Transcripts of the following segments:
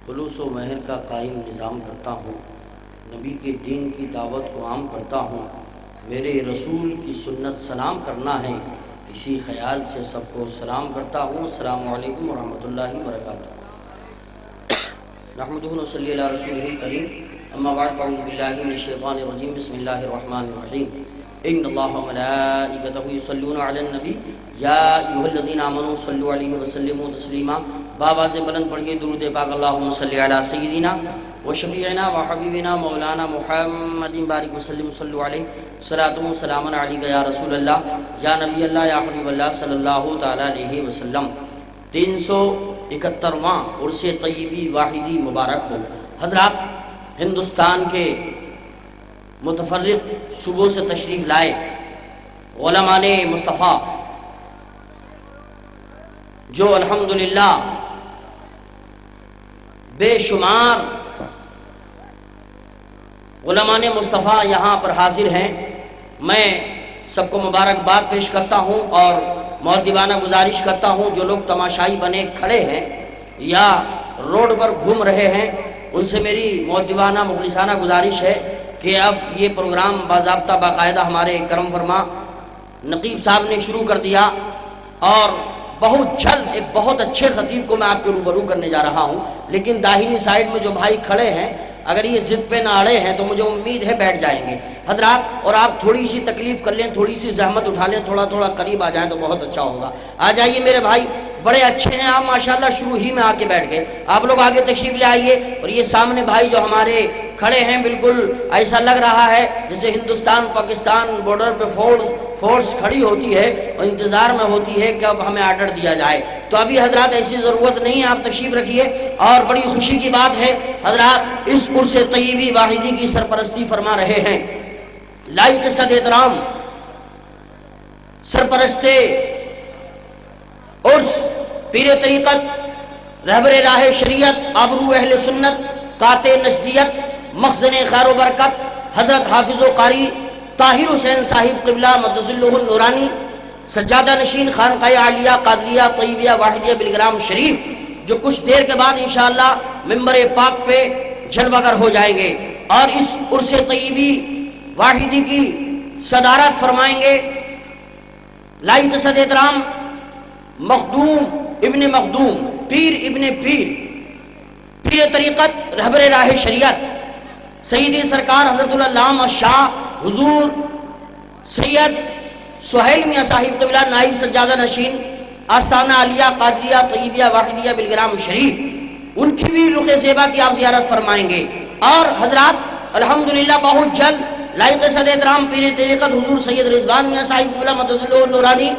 خلوص و مہر کا قائم نظام کرتا ہوں، نبی کے دین کی دعوت کو عام کرتا ہوں، میرے رسول کی سنت سلام کرنا ہے، اسی خیال سے سب کو سلام کرتا ہوں۔ السلام علیکم ورحمۃ اللہ وبرکاتہ۔ نحمدہ و نصلی علی رسولہ الکریم، اما بعد فاعوذ باللہ من الشیطان الرجیم، بسم اللہ الرحمن الرحیم۔ ان اللہ وملائکتہ یصلون علی النبی یا ایھا الذین آمنوا صلوا علیہ وسلموا تسلیما۔ بابا سے بلند پڑھیے درود پاک، اللہم صلی علی سیدنا و شفیعنا و حبیبنا مولانا محمد بارک وسلم، صلوا علیہ صلاۃ و سلام علیک یا رسول اللہ یا نبی اللہ یا حبیب اللہ صلی اللہ تعالی علیہ وسلم۔ 371واں عرس طیبی واحدی مبارک ہو۔ حضرات، ہندوستان کے متفرق صوبوں سے تشریف لائے علماء مصطفیٰ جو الحمدللہ بے شمار علماء مصطفیٰ یہاں پر حاضر ہیں، میں سب کو مبارکباد پیش کرتا ہوں اور مؤدبانہ گزارش کرتا ہوں جو لوگ تماشائی بنے کھڑے ہیں یا روڈ پر گھوم رہے ہیں، ان سے میری مؤدبانہ مخلصانہ گزارش ہے کہ اب یہ پروگرام باضابطہ باقاعدہ ہمارے کرم فرما نقیب صاحب نے شروع کر دیا اور بہت جلد ایک بہت اچھے خطیب کو میں آپ کے روبرو کرنے جا رہا ہوں، لیکن داہنی سائیڈ میں جو بھائی کھڑے ہیں اگر یہ ضد پہ نہ اڑے ہیں تو مجھے امید ہے بیٹھ جائیں گے حضرات، اور آپ تھوڑی سی تکلیف کر لیں، تھوڑی سی زحمت اٹھا لیں، تھوڑا تھوڑا قریب آ جائیں تو بہت اچھا ہوگا۔ آ جائیے میرے بھائی، بڑے اچھے ہیں آپ ماشاءاللہ، شروع ہی میں آ کے بیٹھ گئے۔ آپ لوگ آگے تشریف لے آئیے، اور یہ سامنے بھائی جو ہمارے کھڑے ہیں بالکل ایسا لگ رہا ہے جیسے ہندوستان پاکستان بارڈر پہ فورس کھڑی ہوتی ہے اور انتظار میں ہوتی ہے کہ اب ہمیں آرڈر دیا جائے، تو ابھی حضرات ایسی ضرورت نہیں ہے، آپ تشریف رکھیے۔ اور بڑی خوشی کی بات ہے حضرات، اس عرس طیبی واحدی کی سرپرستی فرما رہے ہیں لائق صد احترام سرپرست عرس پیر طریقت، رہبر راہ شریعت، آبرو اہل سنت، قاطع نجدیت، مخزن خیر و برکت، حضرت حافظ و قاری طاہر حسین صاحب قبلہ مقدس اللہ النورانی، سجادہ نشین خانقاہ عالیہ قادریہ طیبیہ واحدیہ بلگرام شریف، جو کچھ دیر کے بعد انشاءاللہ ممبر پاک پہ جلوہ گر ہو جائیں گے، اور اس عرس طیبی واحدی کی صدارت فرمائیں گے لائق صد احترام مخدوم ابن مخدوم، پیر ابن پیر، پیر طریقت، رہبر راہ شریعت، سیدی سرکار حضرت العلامہ شاہ حضور سید سہیل میاں صاحب قبلہ نائب سجادہ نشین آستانہ عالیہ قادریہ طیبیہ واحدیہ بلگرام شریف، ان کی بھی رخ زیبا کی آپ زیارت فرمائیں گے۔ اور حضرات الحمدللہ بہت جلد لائق صد احترام پیر طریقت حضور سید رضوان میاں صاحب قبلہ مقدس اللہ النورانی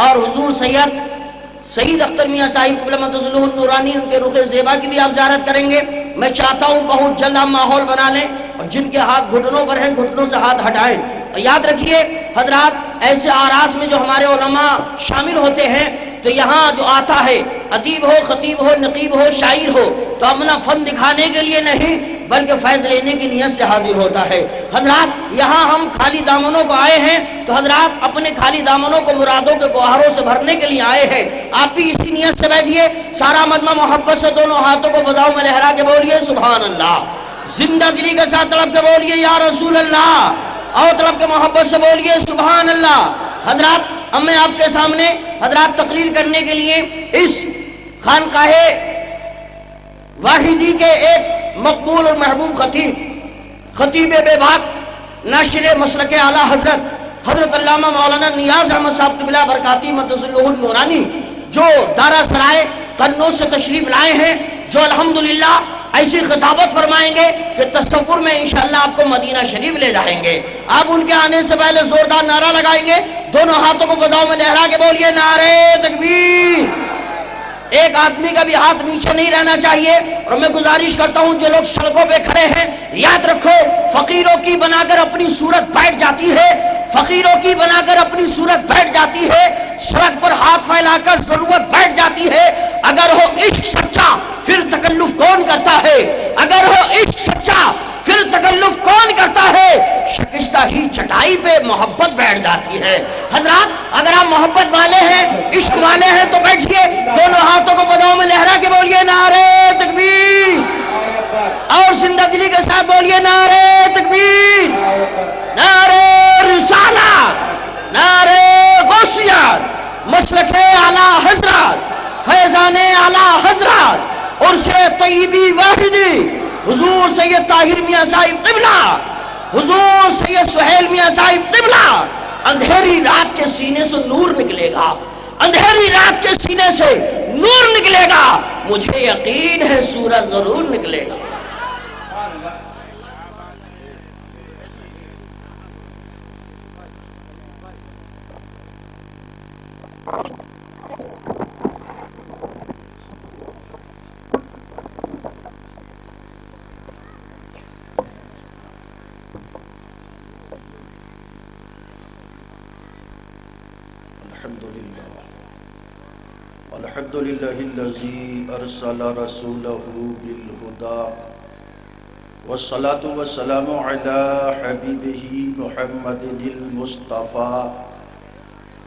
اور حضور سید اختر میاں صاحب قبلہ مقدس اللہ النورانی، ان کے رخ زیبا کی بھی آپ زیارت کریں گے۔ میں چاہتا ہوں بہت جلد آپ ماحول بنا لیں، اور جن کے ہاتھ گھٹنوں پر ہیں گھٹنوں سے ہاتھ ہٹائیں۔ یاد رکھیے حضرات، ایسے آراس میں جو ہمارے علماء شامل ہوتے ہیں تو یہاں جو آتا ہے ادیب ہو، خطیب ہو، نقیب ہو، شاعر ہو، تو اپنا فن دکھانے کے لیے نہیں بلکہ فیض لینے کی نیت سے حاضر ہوتا ہے۔ حضرات یہاں ہم خالی دامنوں کو آئے ہیں تو حضرات اپنے خالی دامنوں کو مرادوں کے گوہروں سے بھرنے کے لیے آئے ہیں، آپ بھی اسی نیت سے بیٹھیے، سارا مجمع محبت سے دونوں ہاتھوں کو فضاؤں میں لہرا کے بولیے سبحان اللہ، زندہ دلی کے ساتھ تڑپ کے بولیے یا رسول اللہ، اور تڑپ کے محبت سے بولیے سبحان اللہ۔ حضرات اب میں آپ کے سامنے حضرات تقریر کرنے کے لیے اس خانقاہ واحدی کے ایک مقبول اور محبوب خطیب بے باک ناشر مسلک اعلیٰ حضرت علامہ مولانا نیاز احمد صاحب قبلہ برکاتی مقدس اللہ النورانی، جو دارا سرائے قنوج سے تشریف لائے ہیں، جو الحمدللہ ایسی خطابت فرمائیں گے کہ تصور میں انشاءاللہ آپ کو مدینہ شریف لے جائیں گے۔ آپ ان کے آنے سے پہلے زوردار نعرہ لگائیں گے، دونوں ہاتھوں کو فضاؤں میں لہرا کے بولیے نعرہ تکبیر۔ ایک آدمی کا بھی ہاتھ نیچے نہیں رہنا چاہیے، اور میں گزارش کرتا ہوں جو لوگ سڑکوں پہ کھڑے ہیں یاد رکھو، فقیروں کی بنا کر اپنی صورت بیٹھ جاتی ہے، فقیروں کی بنا کر اپنی صورت بیٹھ جاتی ہے، سڑک پر ہاتھ پھیلا کر ضرورت بیٹھ جاتی ہے۔ اگر ہو عشق سچا پھر تکلف کون کرتا ہے، اگر ہو عشق سچا پھر تکلف کون کرتا ہے، شکستہ ہی چٹائی پہ محبت بیٹھ جاتی ہے۔ حضرات اگر آپ محبت والے ہیں، عشق والے ہیں تو بیٹھیے، دونوں ہاتھوں کو فضاؤں میں لہرا کے بولیے نعرہ تکبیر۔ اور زندہ دلی کے ساتھ بولیے نعرہ تکبیر، نعرہ رسالت، نعرہ غوثیت، مسلک اعلیٰ حضرت، فیضان اعلیٰ حضرت، عرس طیبی واحدی، حضور سید طاہر میاں صاحب قبلہ، حضور سید سہیل میاں صاحب قبلہ۔ اندھیری رات کے سینے سے نور نکلے گا، اندھیری رات کے سینے سے نور نکلے گا، مجھے یقین ہے سورج ضرور نکلے گا۔ الحمدللہ الذی ارسل رسولہ بالہدی والصلاة والسلام علی حبیبہ محمد المصطفیٰ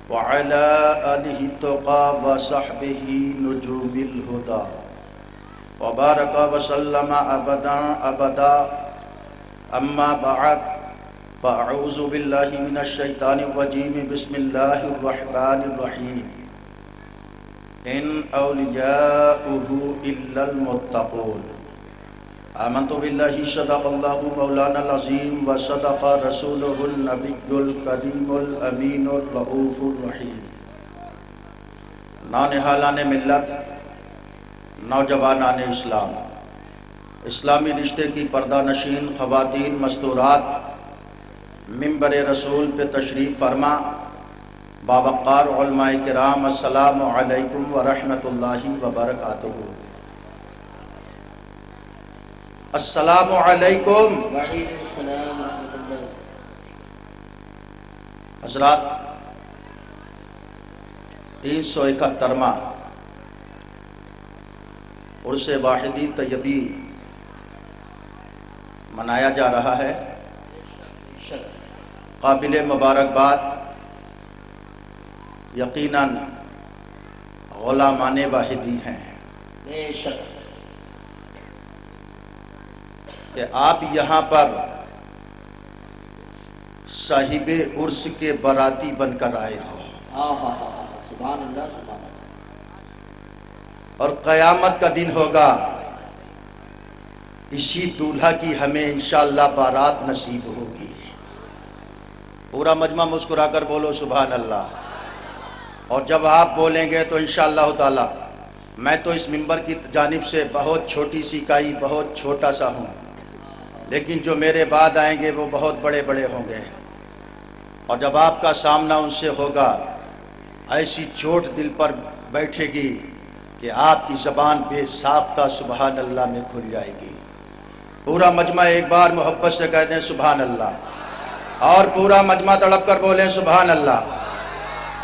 وعلی آلہ التقیٰ وصحبہ نجوم الہدی وبارک وسلم ابدا اما بعد فاعوذ باللہ من الشیطان الرجیم بسم اللہ الرحمن الرحیم ان اولیاؤہ الا المتقون آمنت باللہ صدق اللہ مولانا العظیم وصدق رسولہ النبی الکریم الامین الرؤوف الرحیم۔ نانہالان ملت، نوجوانان اسلام، اسلامی رشتے کی پردہ نشین خواتین مستورات، منبر رسول پہ تشریف فرما، باوقار علماء کرام، السلام علیکم ورحمۃ اللہ وبرکاتہ۔ السلام علیکم۔ وعلیکم السلام ورحمۃ اللہ۔ حضرات، 371واں عرس واحدی طیبی منایا جا رہا ہے۔ قابل مبارکباد، یقیناً غلامان واحدی ہیں بے شک کہ آپ یہاں پر صاحب عرس کے باراتی بن کر آئے ہو، سبحان اللہ سبحان اللہ۔ اور قیامت کا دن ہوگا، اسی دولہا کی ہمیں انشاءاللہ بارات نصیب ہوگی۔ پورا مجمع مسکرا کر بولو سبحان اللہ۔ اور جب آپ بولیں گے تو انشاءاللہ تعالی میں تو اس منبر کی جانب سے بہت چھوٹی سی اکائی، بہت چھوٹا سا ہوں، لیکن جو میرے بعد آئیں گے وہ بہت بڑے بڑے ہوں گے، اور جب آپ کا سامنا ان سے ہوگا ایسی چوٹ دل پر بیٹھے گی کہ آپ کی زبان بے ساختہ سبحان اللہ میں کھل جائے گی۔ پورا مجمع ایک بار محبت سے کہہ دیں سبحان اللہ، اور پورا مجمع تڑپ کر بولیں سبحان اللہ۔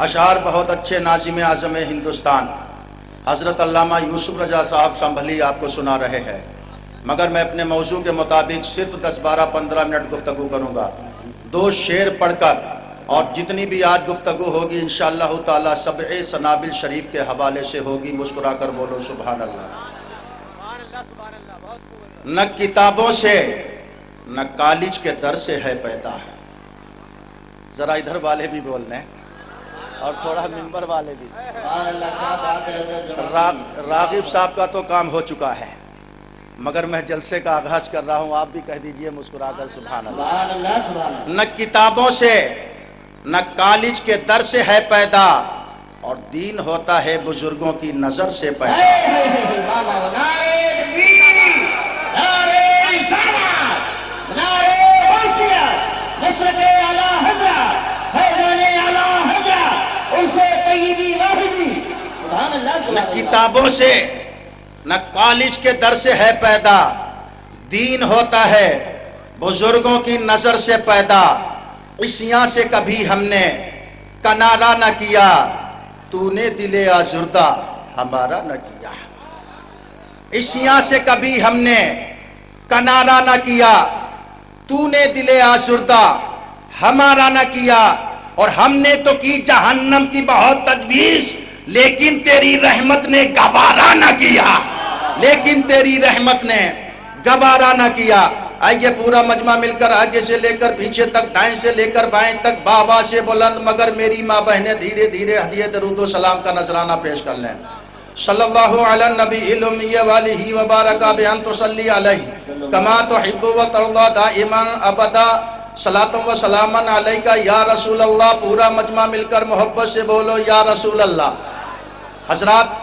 اشعار بہت اچھے ناظم اعظم ہندوستان حضرت علامہ یوسف رضا صاحب سنبھلی آپ کو سنا رہے ہیں، مگر میں اپنے موضوع کے مطابق صرف 10 12 15 منٹ گفتگو کروں گا، 2 شعر پڑھ کر، اور جتنی بھی آج گفتگو ہوگی انشاءاللہ تعالی سبع سنابل شریف کے حوالے سے ہوگی۔ مسکرا کر بولو سبحان اللہ۔ نہ کتابوں سے نہ کالج کے در سے ہے پیدا، ذرا ادھر والے بھی بول رہے ہیں اور تھوڑا منبر والے بھی۔ سبحان اللہ، کیا بات ہے۔ راغب صاحب کا تو کام ہو چکا ہے، مگر میں جلسے کا آغاز کر رہا ہوں، آپ بھی کہہ دیجئے مسکرا کر سبحان اللہ۔ سبحان اللہ سبحان اللہ۔ نہ کتابوں سے نہ کالج کے در سے ہے پیدا، اور دین ہوتا ہے بزرگوں کی نظر سے پیدا۔ نعرہ تکبیر، نعرہ رسالت، نعرہ غوثیت، مسلک اعلیٰ حضرت، فیضان اعلیٰ حضرت، عرس طیبی واحدی، سبحان اللہ نہ سبحان اللہ۔ کتابوں سے نہ کالج کے در سے ہے پیدا، دین ہوتا ہے بزرگوں کی نظر سے پیدا۔ عصیاں سے کبھی ہم نے کنارہ نہ کیا، تو نے دل آزردہ ہمارا نہ کیا۔ عصیاں سے کبھی ہم نے کنارہ نہ کیا، تو نے دل آزردہ ہمارا نہ کیا، اور ہم نے تو کی جہنم کی بہت تجویز، لیکن تیری رحمت نے گوارا نہ کیا، لیکن تیری رحمت نے گوارا نہ کیا۔ آئیے پورا مجمع مل کر آگے سے لے کر پیچھے تک، دائیں سے لے کر بائیں تک بابا سے بلند مگر میری ماں بہنیں دھیرے دھیرے ہدیہ درود و سلام کا نذرانہ پیش کر لیں۔ صلی اللہ علی النبی الامی والہ وبارک بان تصلی علیہ کما تحب و ترضی دائما ابدا صلاۃ و سلاما علیکہ یا رسول اللہ۔ پورا مجمع مل کر محبت سے بولو یا رسول اللہ۔ حضرات،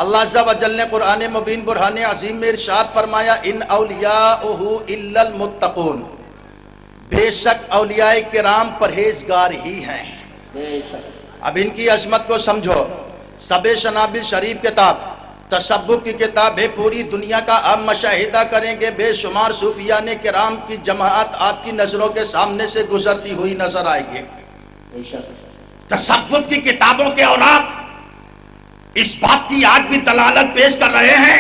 اللہ عز و جل نے قرآن مبین برہان عظیم میں ارشاد فرمایا ان اولیاءہ الا المتقون، بے شک اولیاء کرام پرہیزگار ہی ہیں۔ اب ان کی عظمت کو سمجھو۔ سب شنابل شریف کتاب تصوف کی کتاب ہے، پوری دنیا کا آپ مشاہدہ کریں گے، بے شمار صوفیان کرام کی جماعت آپ کی نظروں کے سامنے سے گزرتی ہوئی نظر آئے گی۔ تصوف کی کتابوں کے اوراق اس بات کی آج بھی دلالت پیش کر رہے ہیں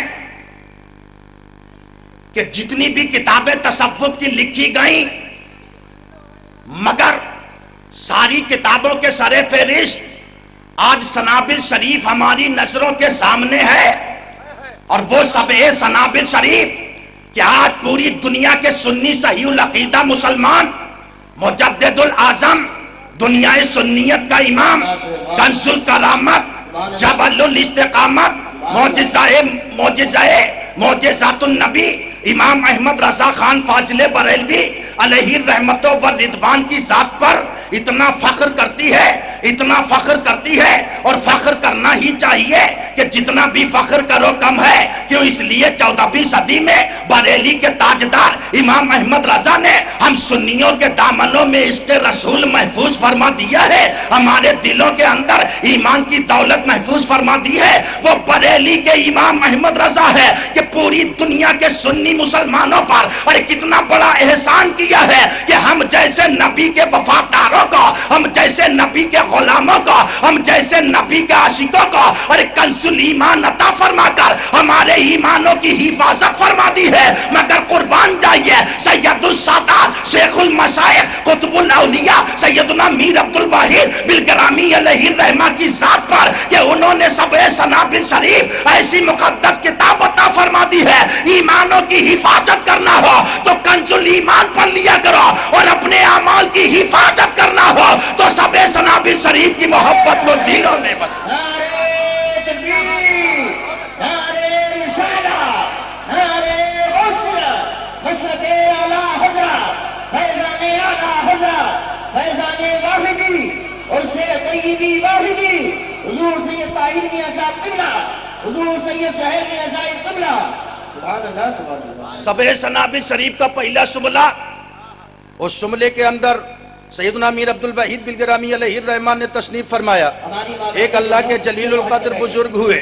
کہ جتنی بھی کتابیں تصوف کی لکھی گئیں، مگر ساری کتابوں کے سر فہرست آج سنابل شریف ہماری نظروں کے سامنے ہے، اور وہ سب سنابل شریف کہ آج پوری دنیا کے سنی صحیح العقیدہ مسلمان، مجدد الاعظم، دنیا سنیت کا امام، کنز الکرامت، جبل الاستقامت، معجزات النبی امام احمد رضا خان فاضل بریلوی علیہ الرحمت و رضوان کی ذات پر اتنا فخر کرتی ہے، اتنا فخر کرتی ہے، اور فخر کرنا ہی چاہیے کہ جتنا بھی فخر کرو کم ہے۔ کیوں؟ اس لیے 14ویں صدی میں بریلی کے تاجدار امام احمد رضا نے ہم سنیوں کے دامنوں میں عشق رسول محفوظ فرما دیا ہے، ہمارے دلوں کے اندر ایمان کی دولت محفوظ فرما دی ہے۔ وہ بریلی کے امام احمد رضا ہے کہ پوری دنیا کے سنی مسلمانوں پر اور کتنا بڑا احسان کیا ہے کہ ہم جیسے نبی کے وفاداروں کو، ہم جیسے نبی کے غلاموں کو، ہم جیسے نبی کے عاشقوں کو اور کنز الایمان عطا فرما کر ہمارے ایمانوں کی حفاظت فرما دی ہے۔ مگر قربان جائیے سید السادات، شیخ المشائخ، قطب الاولیاء سیدنا میر عبدالواحد بالگرامی علیہ الرحمہ کی ذات پر کہ انہوں نے سب سنابل شریف ایسی مقدس کتاب عطا فرما دی ہے۔ ایمانوں کی حفاظت کرنا ہو تو کنز الایمان پڑھ لیا کرو، اور اپنے اعمال کی حفاظت کرنا ہو تو سب سنابل شریف کی محبت کو دلوں میں بس۔ نعرہ تکبیر، نعرہ رسالہ، نعرہ غوثیہ، مشرق اعلیٰ حضرت، فیضان اعلیٰ حضرت، فیضان واحدی اور سے طیبی واحدی، حضور سید طاہر میاں صاحب قبلہ، حضور سید سہیل میاں صاحب قبلہ۔ سبحان اللہ، سبحان اللہ۔ سب سنابل شریف کا پہلا سملہ، اس سملے کے اندر سیدنا میر عبدالواحد بالگرامی علیہ الرحمن نے تصنیف فرمایا، ایک اللہ کے جلیل القدر بزرگ ہوئے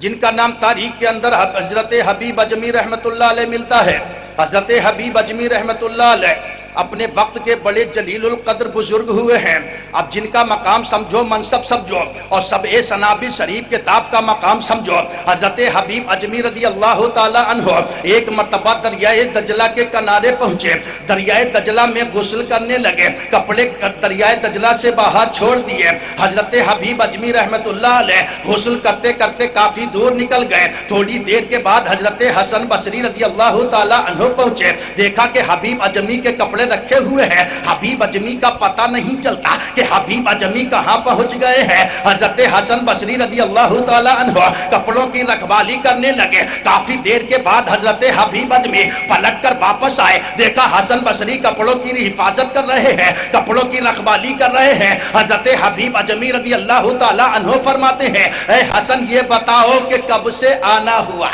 جن کا نام تاریخ کے اندر حضرت حبیب اجمی رحمت اللہ علیہ ملتا ہے۔ حضرت حبیب اجمی رحمت اللہ علیہ اپنے وقت کے بڑے جلیل القدر بزرگ ہوئے ہیں۔ اب جن کا مقام سمجھو، منصب سمجھو، اور سب سنابل شریف کتاب کا مقام سمجھو۔ حضرت حبیب اجمی رضی اللہ تعالی عنہ ایک مرتبہ دریائے دجلہ کے کنارے پہنچے، دریائے دجلہ میں غسل کرنے لگے، کپڑے دریائے دجلہ سے باہر چھوڑ دیے۔ حضرت حبیب اجمی رحمت اللہ علیہ غسل کرتے کرتے کافی دور نکل گئے۔ تھوڑی دیر کے بعد حضرت حسن بصری رضی اللہ تعالی عنہ پہنچے، دیکھا کہ حبیب اجمی کے کپڑے رکھے ہوئے ہیں۔ حبیب اجمی کا پتہ نہیں چلتا کہ حبیب اجمی کہاں پہنچ گئے ہیں۔ حضرت حسن بصری رضی اللہ تعالی عنہ کپڑوں کی رکھوالی کرنے لگے۔ کافی دیر کے بعد حضرت حبیب اجمی پلٹ کر واپس آئے، دیکھا حسن بصری کپڑوں کی حفاظت کر رہے ہیں، کپڑوں کی رکھوالی کر رہے ہیں۔ حضرت حبیب اجمی رضی اللہ تعالی عنہ فرماتے ہیں، اے حسن یہ بتاؤ کہ کب سے آنا ہوا؟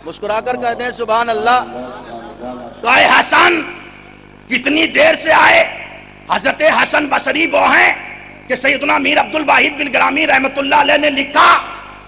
مسکرا کر کہہ دیں سبحان اللہ۔ اے حسن کتنی دیر سے آئے؟ حضرت حسن بصری وہ ہیں کہ سیدنا میر عبدالواحد بالگرامی رحمت اللہ علیہ نے لکھا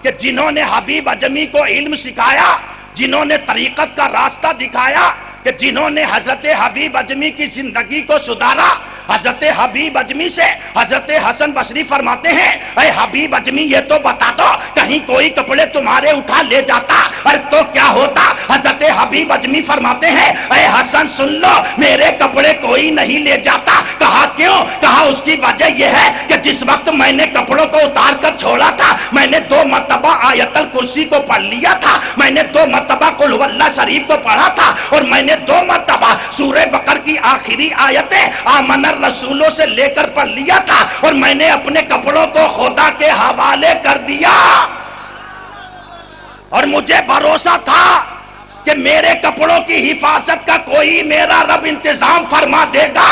کہ جنہوں نے حبیب اجمی کو علم سکھایا، جنہوں نے طریقت کا راستہ دکھایا، کہ جنہوں نے حضرت حبیب اجمی کی زندگی کو سدھارا، حضرت حبیب اجمی سے حضرت حسن بصری فرماتے ہیں اے حبیب اجمی یہ تو بتا دو کہیں کوئی کپڑے تمہارے اٹھا لے جاتا اور تو کیا ہوتا؟ حضرت حبیب اجمی فرماتے ہیں اے حسن سن لو میرے کپڑے کوئی نہیں لے جاتا۔ کہا کیوں؟ کہا اس کی وجہ یہ ہے کہ جس وقت میں نے کپڑوں کو اتار کر چھوڑا تھا میں نے 2 مرتبہ آیت الکرسی کو پڑھ لیا تھا، میں نے 2 مرتبہ قل هو اللہ شریف کو پڑھا تھا، اور میں نے 2 مرتبہ سورہ بقرہ کی آخری آیتیں آمن الرسولوں سے لے کر پڑھ لیا تھا، اور میں نے اپنے کپڑوں کو خدا کے حوالے کر دیا، اور مجھے بھروسہ تھا کہ میرے کپڑوں کی حفاظت کا کوئی میرا رب انتظام فرما دے گا۔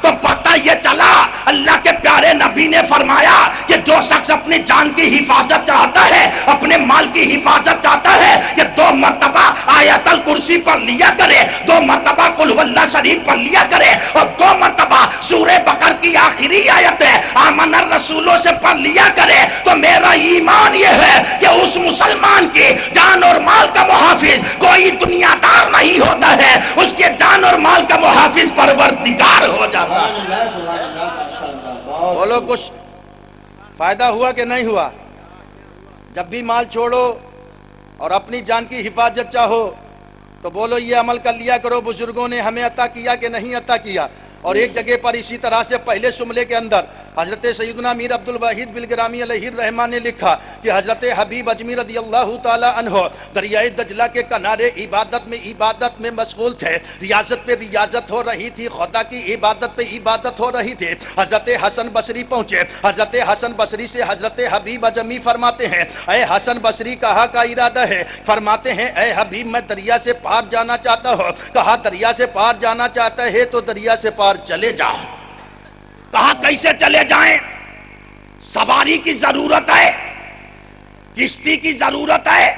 تو پتہ یہ چلا اللہ کے پیارے نبی نے فرمایا کہ جو شخص اپنی جان کی حفاظت چاہتا ہے، اپنے مال کی حفاظت چاہتا ہے، کہ 2 مرتبہ آیت الکرسی پڑھ لیا کرے، 2 مرتبہ قل هو اللہ شریف پڑھ لیا کرے، اور 2 مرتبہ سورہ بقرہ کی آخری آیت آمن الرسولوں سے پڑھ لیا کرے۔ تو میرا ایمان یہ ہے کہ اس مسلمان کی جان اور مال کا محافظ کوئی دنیا دار نہیں ہوتا ہے، اس کے جان اور مال کا محافظ پروردگار ہو جاتا ہے۔ بولو کچھ فائدہ ہوا کہ نہیں ہوا؟ جب بھی مال چھوڑو اور اپنی جان کی حفاظت چاہو تو بولو یہ عمل کر لیا کرو، بزرگوں نے ہمیں عطا کیا کہ نہیں عطا کیا۔ اور ایک جگہ پر اسی طرح سے پہلے شملے کے اندر حضرت سیدنا میر عبدالواحد بلگرامی علیہ الرحمہ نے لکھا کہ حضرت حبیب اجمی رضی اللہ تعالی عنہ دریائے دجلہ کے کنارے عبادت میں مشغول تھے، ریاضت پہ ریاضت ہو رہی تھی، خدا کی عبادت پہ عبادت ہو رہی تھی۔ حضرت حسن بصری پہنچے، حضرت حسن بصری سے حضرت حبیب اجمی فرماتے ہیں اے حسن بصری کہاں کا ارادہ ہے؟ فرماتے ہیں اے حبیب میں دریا سے پار جانا چاہتا ہوں۔ کہا دریا سے پار جانا چاہتا ہے تو دریا سے پار چلے جاؤ۔ کہا کیسے چلے جائیں؟ سواری کی ضرورت ہے، کشتی کی ضرورت ہے،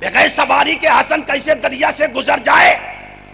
بغیر سواری کے حسن کیسے دریا سے گزر جائے؟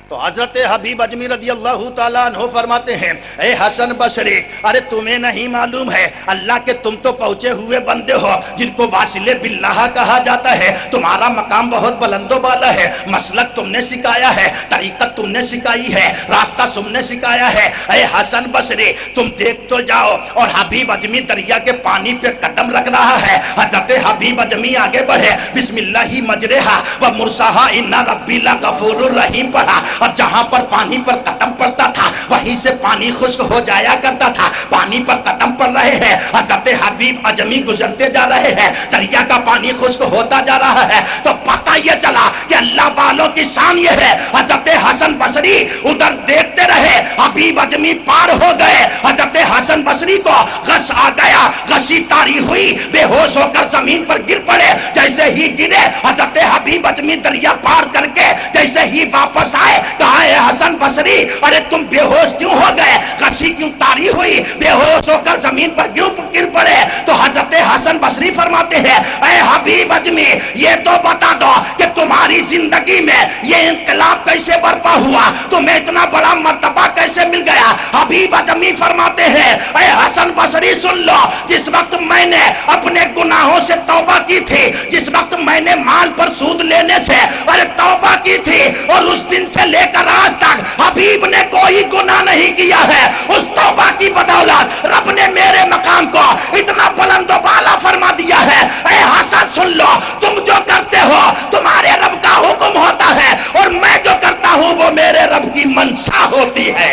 تو حضرت حبیب اجمی رضی اللہ تعالیٰ عنہ فرماتے ہیں اے حسن بصری ارے تمہیں نہیں معلوم ہے اللہ کے تم تو پہنچے ہوئے بندے ہو جن کو واصل باللہ کہا جاتا ہے، تمہارا مقام بہت بلند و بالا ہے، مسلک تم نے سکھایا ہے، طریقت تم نے سکھائی ہے، راستہ تم نے سکھایا ہے۔ اے حسن بصری تم دیکھ تو جاؤ۔ اور حبیب اجمی دریا کے پانی پہ قدم رکھ رہا ہے، حضرت حبیب اجمی آگے بڑھے، بسم اللہ مجرہا و مرساہا ان ربی لغفور الرحیم پڑھا، اور جہاں پر پانی پر قدم پڑتا تھا وہیں سے پانی خشک ہو جایا کرتا تھا۔ پانی پر قدم پڑ رہے ہیں، حضرت حبیب اجمی گزرتے جا رہے ہیں، دریا کا پانی خشک ہوتا جا رہا ہے۔ تو پتہ یہ چلا کہ اللہ والوں کی شان یہ ہے، حضرت حسن بصری ادھر دیکھتے رہے، حبیب اجمی پار ہو گئے، حضرت حسن بصری کو غش آ گیا، غشی طاری ہوئی، بے ہوش ہو کر زمین پر گر پڑے۔ جیسے ہی گرے حضرت حبیب اجمی دریا پار کر کے جیسے ہی واپس آئے، کہا اے حسن بصری ارے تم بے ہوش کیوں ہو گئے؟ غشی کیوں طاری ہوئی؟ بے ہوش ہو کر زمین پر کیوں گر پڑے؟ تو حضرت حسن بصری فرماتے ہیں اے حبیب اجمی یہ تو بتا دو کہ تمہاری زندگی میں یہ انقلاب کیسے برپا ہوا، تمہیں اتنا بڑا مرتبہ کیسے مل گیا؟ حبیب اجمی فرماتے ہیں اے حسن بصری سن لو، جس وقت میں نے اپنے گناہوں سے توبہ کی تھی، جس وقت میں نے مال پر سود لینے سے ارے توبہ کی تھی، اور اس دن سے لے کر آج تک حبیب نے کوئی گناہ نہیں کیا ہے، اس توبہ کی بدولت رب نے میرے مقام کو اتنا بلند و بالا فرما دیا ہے۔ اے حسن سن لو، تم جو کرتے ہو تمہارے رب کا حکم ہوتا ہے، اور میں جو کرتا ہوں وہ میرے رب کی منشا ہوتی ہے۔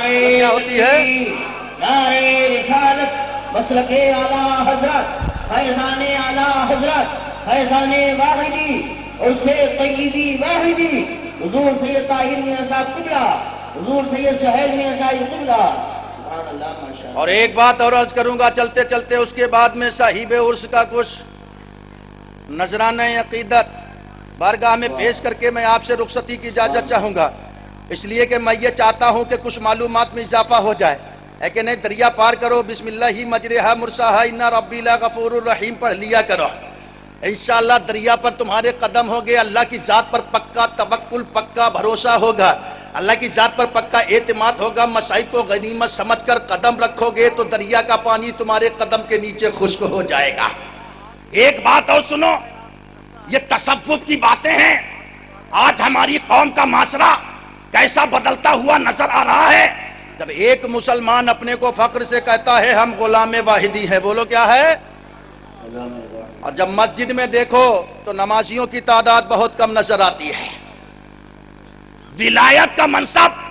کیا ہوتی ہے؟ نعرہ رسالت، مسلک اعلیٰ حضرت، فیضان اعلیٰ حضرت، فیضان واحدی اور سے طیبی واحدی حضور سید طاہر میاں صاحب قبلہ، حضور سید سہیل میاں صاحب قبلہ، سبحان اللہ ماشاءاللہ۔ اور ایک بات اور عرض کروں گا چلتے چلتے، اس کے بعد میں صاحب عرس کا کچھ نذرانہ عقیدت بارگاہ میں پیش کر کے میں آپ سے رخصتی کی اجازت چاہوں گا، اس لیے کہ میں یہ چاہتا ہوں کہ کچھ معلومات میں اضافہ ہو جائے۔ ہے کہ نہیں؟ دریا پار کرو، بسم اللہ مجرہا مرساہا ان ربی لغفور الرحیم پڑھ لیا کرو، انشاءاللہ دریا پر تمہارے قدم ہوگے، اللہ کی ذات پر پکا توکل، پکا بھروسہ ہوگا، اللہ کی ذات پر پکا اعتماد ہوگا، مسائل کو غنیمت سمجھ کر قدم رکھو گے تو دریا کا پانی تمہارے قدم کے نیچے خشک ہو جائے گا۔ ایک بات اور سنو، یہ تصوف کی باتیں ہیں، آج ہماری قوم کا معاشرہ کیسا بدلتا ہوا نظر آ رہا ہے۔ جب ایک مسلمان اپنے کو فخر سے کہتا ہے ہم غلام واحدی ہیں، بولو کیا ہے؟ اور جب مسجد میں دیکھو تو نمازیوں کی تعداد بہت کم نظر آتی ہے۔ ولایت کا منصب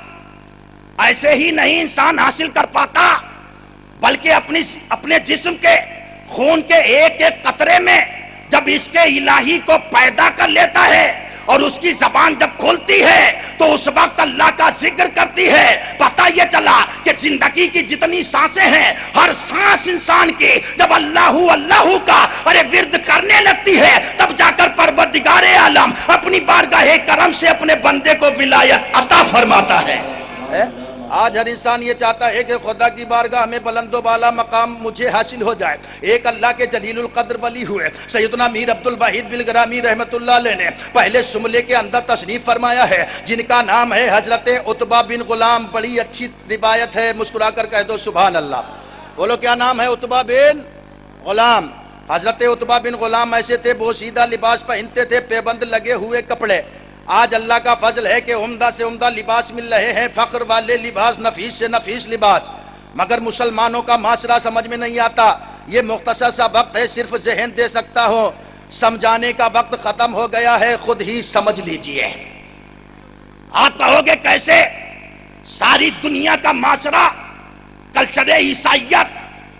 ایسے ہی نہیں انسان حاصل کر پاتا، بلکہ اپنے جسم کے خون کے ایک ایک قطرے میں جب اس کے الہی کو پیدا کر لیتا ہے اور اس کی زبان جب کھولتی ہے تو اس وقت اللہ کا ذکر کرتی ہے۔ پتہ یہ چلا کہ زندگی کی جتنی سانسیں ہیں، ہر سانس انسان کی جب اللہ اللہ کا ورد کرنے لگتی ہے، تب جا کر پروردگار عالم اپنی بارگاہ کرم سے اپنے بندے کو ولایت عطا فرماتا ہے۔ آج ہر انسان یہ چاہتا ہے کہ خدا کی بارگاہ میں بلند و بالا مقام مجھے حاصل ہو جائے۔ ایک اللہ کے جلیل القدر ولی ہوئے سیدنا میر عبد الواحد بلگرامی رحمت اللہ علیہ نے پہلے سملے کے اندر تشریف فرمایا ہے، جن کا نام ہے حضرت عتبہ بن غلام۔ بڑی اچھی روایت ہے، مسکرا کر کہہ دو سبحان اللہ۔ بولو کیا نام ہے؟ عتبہ بن غلام۔ حضرت عتبہ بن غلام ایسے تھے، بوسیدہ لباس پہنتے تھے، پیبند لگے ہوئے کپڑے۔ آج اللہ کا فضل ہے کہ عمدہ سے عمدہ لباس مل رہے ہیں، فخر والے لباس، نفیس سے نفیس لباس، مگر مسلمانوں کا معاشرہ سمجھ میں نہیں آتا۔ یہ مختصر سا وقت ہے، صرف ذہن دے سکتا ہوں، سمجھانے کا وقت ختم ہو گیا ہے، خود ہی سمجھ لیجئے۔ آپ کہو گے کیسے؟ ساری دنیا کا معاشرہ، کلچر عیسائیت،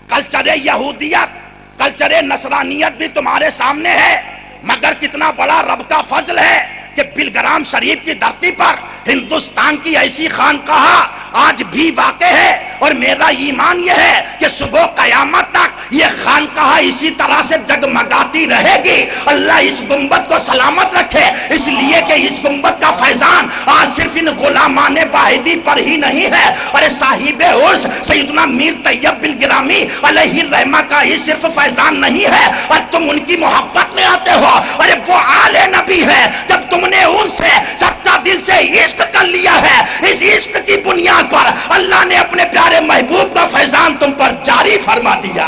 کلچر یہودیت، کلچر نصرانیت بھی تمہارے سامنے ہے، مگر کتنا بڑا رب کا فضل ہے کہ بلگرام شریف کی دھرتی پر ہندوستان کی ایسی خانقاہ آج بھی واقع ہے، اور میرا ایمان یہ ہے کہ صبح قیامت تک یہ خانقاہ اسی طرح سے جگمگاتی رہے گی۔ اللہ اس گنبد کو سلامت رکھے، اس لیے کہ اس گنبد کا فیضان آج صرف ان غلامان واحدی پر ہی نہیں ہے، اور صاحب عرض سیدنا میر طیب بلگرامی علیہ الرحمہ کا ہی صرف فیضان نہیں ہے، اور تم ان کی محبت میں آتے ہو، اور وہ آل نبی ہے۔ جب تم نے ان سے سچا دل سے عشق کر لیا ہے، اس عشق کی بنیاد پر اللہ نے اپنے پیارے محبوب کا فیضان تم پر جاری فرما دیا۔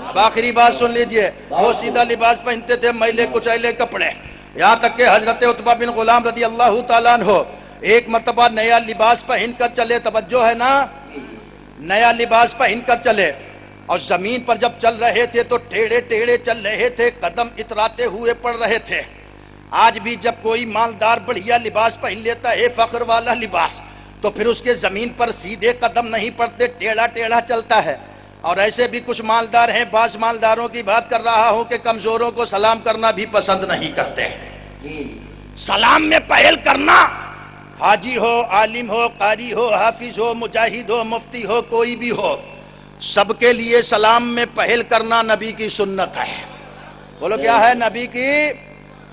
اب آخری بات سن لیجئے، وہ سیدھا لباس پہنتے تھے، میلے کچیلے کپڑے، یہاں تک کہ حضرت عتبہ بن غلام رضی اللہ تعالیٰ عنہ ایک مرتبہ نیا لباس پہن کر چلے، توجہ ہے نا، نیا لباس پہن کر چلے، اور زمین پر جب چل رہے تھے تو ٹیڑے ٹیڑے چل رہے تھے، قدم اتراتے ہوئے پڑ رہے تھے۔ آج بھی جب کوئی مالدار بڑھیا لباس پہن لیتا ہے، فخر والا لباس، تو پھر اس کے زمین پر سیدھے قدم نہیں پڑتے، ٹیڑھا ٹیڑھا چلتا ہے۔ اور ایسے بھی کچھ مالدار ہیں، بعض مالداروں کی بات کر رہا ہوں کہ کمزوروں کو سلام کرنا بھی پسند نہیں کرتے۔ سلام میں پہل کرنا، حاجی ہو، عالم ہو، قاری ہو، حافظ ہو، مجاہد ہو، مفتی ہو، کوئی بھی ہو، سب کے لیے سلام میں پہل کرنا نبی کی سنت ہے۔ بولو کیا ہے؟ نبی کی۔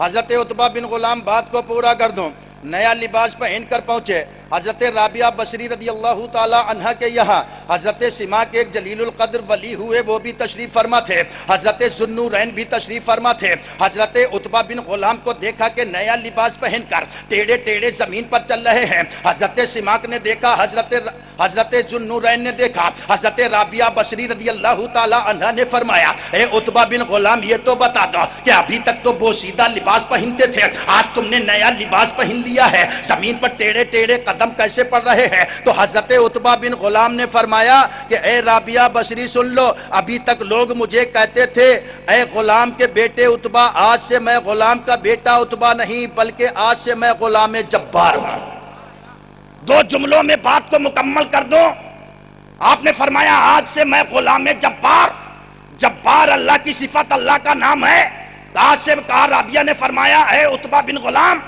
حضرت عتبہ بن غلام بات کو پورا کر دوں، نیا لباس پہن کر پہنچے، حضرت رابعہ بصری رضی اللہ تعالی عنہ کے یہاں حضرت سماک ایک جلیل القدر ولی ہوئے، وہ بھی تشریف فرما تھے، حضرت ذوالنورین بھی تشریف فرما تھے۔ حضرت عتبہ بن غلام کو دیکھا کہ نیا لباس پہن کر ٹیڑے ٹیڑے زمین پر چل رہے ہیں، حضرت سماک نے دیکھا، حضرت ذوالنورین نے دیکھا، حضرت رابعہ بصری رضی اللہ تعالی عنہ نے فرمایا، اے عتبہ بن غلام یہ تو بتا دو کہ ابھی تک تو بوسیدہ لباس پہنتے تھے، آج تم نے نیا لباس پہن لیا ہے، زمین پر ٹیڑے ٹیڑے قدم کیسے پڑ رہے ہیں؟ تو حضرت عتبہ بن غلام نے فرمایا کہ اے رابعہ بصری سن لو، ابھی تک لوگ مجھے کہتے تھے اے غلام کے بیٹے عتبہ، آج سے میں غلام کا بیٹا عتبہ نہیں بلکہ آج سے میں غلام جبار ہوں۔ دو جملوں میں بات کو مکمل کر دو۔ آپ نے فرمایا آج سے میں غلام جبار، جبار اللہ کی صفت، اللہ کا نام ہے۔ آج سے کہا، رابعہ نے فرمایا اے عتبہ بن غلام،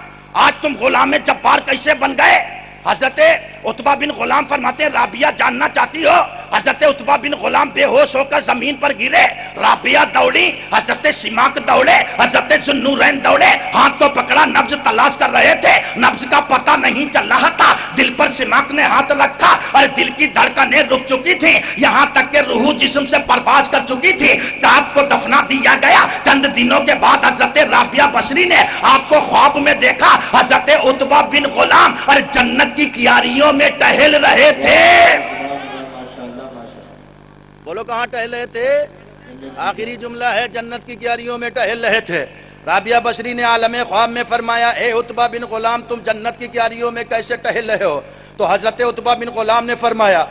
آج تم غلام جبار کیسے بن گئے؟ حضرت عتبہ بن غلام فرماتے ہیں رابعہ جاننا چاہتی ہو؟ حضرت عتبہ بن غلام بے ہوش ہو کر زمین پر گرے، رابعہ دوڑی، حضرت سماک دوڑے، حضرت ذوالنورین دوڑے، ہاتھ تو پکڑا، نبض تلاش کر رہے تھے، نبض کا پتہ نہیں چل رہا تھا، دل پر سماک نے ہاتھ رکھا اور دل کی دھڑکنیں رک چکی تھی، یہاں تک کہ روح جسم سے پرواز کر چکی تھی، آپ کو دفنا دیا گیا۔ چند دنوں کے بعد حضرت رابعہ بصری نے آپ کو خواب میں دیکھا، حضرت عتبہ بن غلام اور جنت کی کیاریوں میں ٹہل رہے تھے۔ بولو کہاں ٹہل رہے تھے؟ آخری جملہ ہے، جنت کی کیاریوں میں ٹہل رہے تھے۔ رابعہ بصری نے عالم خواب میں فرمایا اے عتبہ بن غلام تم جنت کی کیاریوں میں کیسے ٹہل رہے ہو؟ تو حضرت عتبہ بن غلام نے فرمایا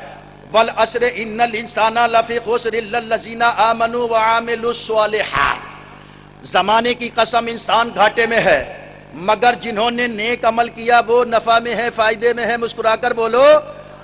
والعصر ان الانسان لفی خسر الا الذین آمنوا وعملوا الصالحات، زمانے کی قسم انسان گھاٹے میں ہے مگر جنہوں نے نیک عمل کیا وہ نفع میں ہے، فائدے میں ہے۔ مسکرا کر بولو۔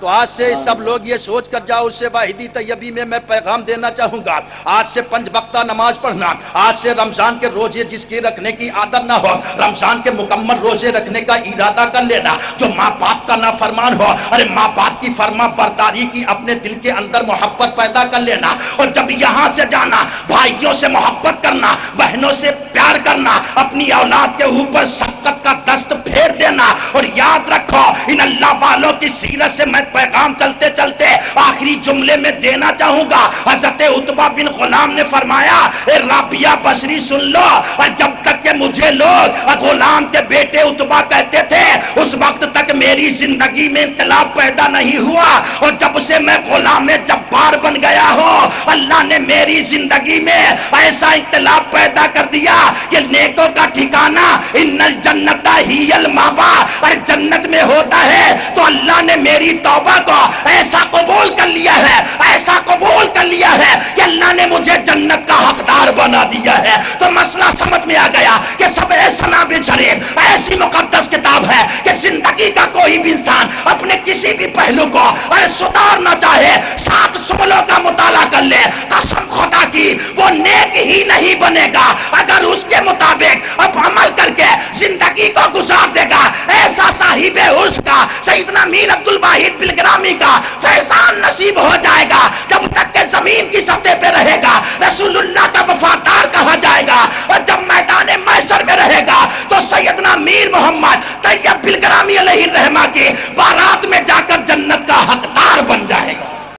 تو آج سے سب لوگ یہ سوچ کر جاؤ، اس سے واحدی طیبی میں پیغام دینا چاہوں گا، آج سے 5 وقتہ نماز پڑھنا، آج سے رمضان کے روزے جس کی رکھنے کی عادت نہ ہو، رمضان کے مکمل روزے رکھنے کا ارادہ کر لینا۔ جو ماں باپ کا نافرمان ہو، ارے ماں باپ کی فرما برداری کی اپنے دل کے اندر محبت پیدا کر لینا، اور جب یہاں سے جانا بھائیوں سے محبت کرنا، بہنوں سے پیار کرنا، اپنی اولاد کے اوپر شفقت کا دست پھیر دینا، اور یاد رکھو ان اللہ والوں کی سیرت سے میں پیغام چلتے چلتے آخری جملے میں دینا چاہوں گا۔ حضرت عتبہ بن غلام نے فرمایا اے رابعہ بصری سن لو، اور جب تک کہ مجھے لوگ غلام کے بیٹے عتبہ کہتے تھے اس وقت تک میری زندگی میں انقلاب پیدا نہیں ہوا، اور جب سے میں غلام جبار بن گیا ہوں اللہ نے میری زندگی میں ایسا انقلاب پیدا کر دیا کہ نیکوں کا ٹھکانہ ان الجنت ہی المأوی، اور جنت میں ہوتا ہے۔ تو اللہ نے میری توبہ کو ایسا قبول کر لیا ہے، ایسا قبول کر لیا ہے کہ اللہ نے مجھے جنت کا حقدار بنا دیا ہے۔ تو مسئلہ سمجھ میں آ گیا کہ سب سنا بن شریف ایسی مقدس کتاب ہے کہ زندگی کا کوئی بھی انسان اپنے کسی بھی پہلو کو اگر سدھارنا چاہے 7 سبلوں کا مطالعہ کر لے، قسم خدا کی وہ نیک ہی نہیں بنے گا اگر اس کے مطابق اب عمل کر کے زندگی کو گزار دے گا۔ ایسا صاحب اس کا سیدنا میر عبد الواحد بلگرامی کا فیضان نصیب ہو جائے گا جب تک کہ زمین کی سطح پہ رہے گا۔ رسول اللہ کا